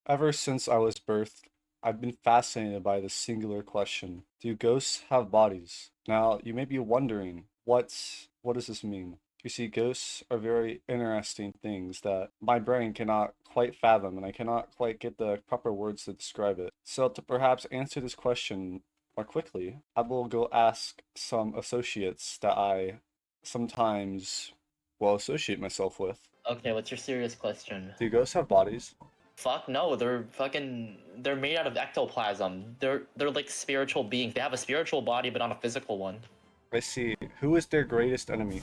Ever since I was birthed, I've been fascinated by the singular question, do ghosts have bodies? Now, you may be wondering, what does this mean? You see, ghosts are very interesting things that my brain cannot quite fathom, and I cannot quite get the proper words to describe it. So, to perhaps answer this question more quickly, I will go ask some associates that I sometimes will associate myself with. Okay, what's your serious question? Do ghosts have bodies? Fuck no, they're made out of ectoplasm. They're like spiritual beings. They have a spiritual body but not a physical one. I see. Who is their greatest enemy?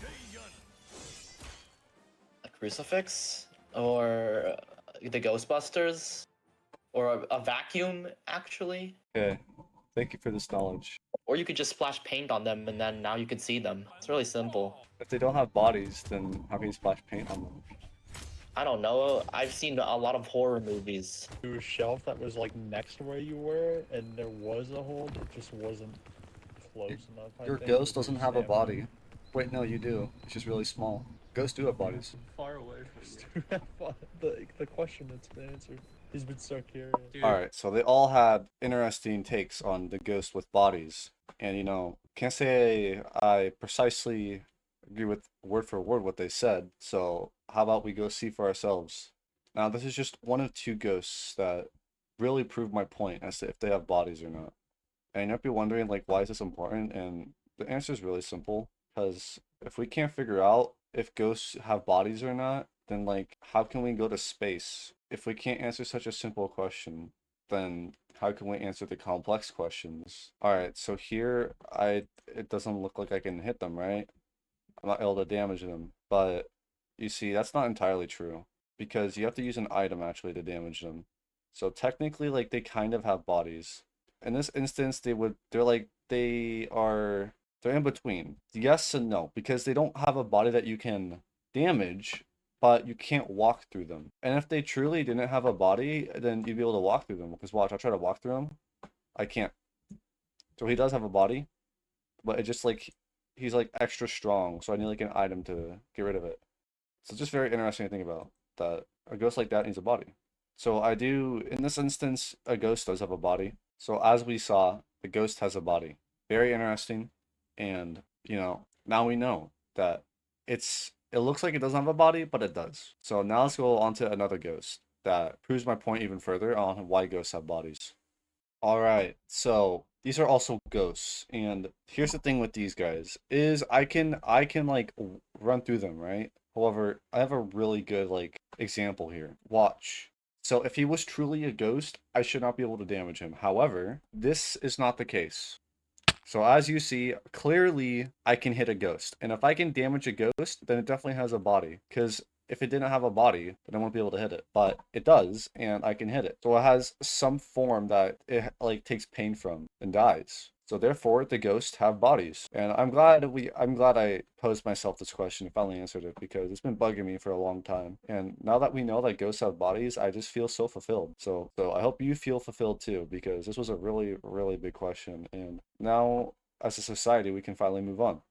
A crucifix or the Ghostbusters or a vacuum actually. Okay. Thank you for this knowledge. Or you could just splash paint on them and then now you can see them. It's really simple. If they don't have bodies, then how can you splash paint on them? I don't know. I've seen a lot of horror movies. To a shelf that was like next to where you were, and there was a hole, it just wasn't close enough. I Your think, ghost with your doesn't have a stamina. body. Wait, no, you do. It's just really small. Ghosts do have bodies. Far away from the question that's been answered. He's been so curious. Dude, Alright, so they all had interesting takes on the ghost with bodies. And can't say I precisely agree with word for word what they said. So how about we go see for ourselves? Now, this is just one of two ghosts that really prove my point as to if they have bodies or not. And you might be wondering, like, why is this important? And the answer is really simple. Because if we can't figure out if ghosts have bodies or not, then, like, how can we go to space? If we can't answer such a simple question, then how can we answer the complex questions? Alright, so here, it doesn't look like I can hit them, right? I'm not able to damage them. But, you see, that's not entirely true. Because you have to use an item, actually, to damage them. So technically, like, they kind of have bodies. In this instance, they're in between. Yes and no, because they don't have a body that you can damage, but you can't walk through them. And if they truly didn't have a body, then you'd be able to walk through them. Because watch, I'll try to walk through them. I can't. So he does have a body, but it just like he's like extra strong, so I need like an item to get rid of it. So it's just very interesting to think about that a ghost like that needs a body. So I do, in this instance, a ghost does have a body. So as we saw, the ghost has a body. Very interesting. And, now we know that it looks like it doesn't have a body, but it does. So now let's go on to another ghost that proves my point even further on why ghosts have bodies. All right, so these are also ghosts, and here's the thing with these guys is I can like run through them, right? However, I have a really good like example here. Watch. So if he was truly a ghost, I should not be able to damage him. However, this is not the case. So as you see, clearly I can hit a ghost. And if I can damage a ghost, then it definitely has a body. Because if it didn't have a body, then I won't be able to hit it. But it does, and I can hit it. So it has some form that it like takes pain from and dies. So therefore, the ghosts have bodies. And I'm glad I posed myself this question and finally answered it because it's been bugging me for a long time. And now that we know that ghosts have bodies, I just feel so fulfilled. So I hope you feel fulfilled too because this was a really, really big question. And now as a society, we can finally move on.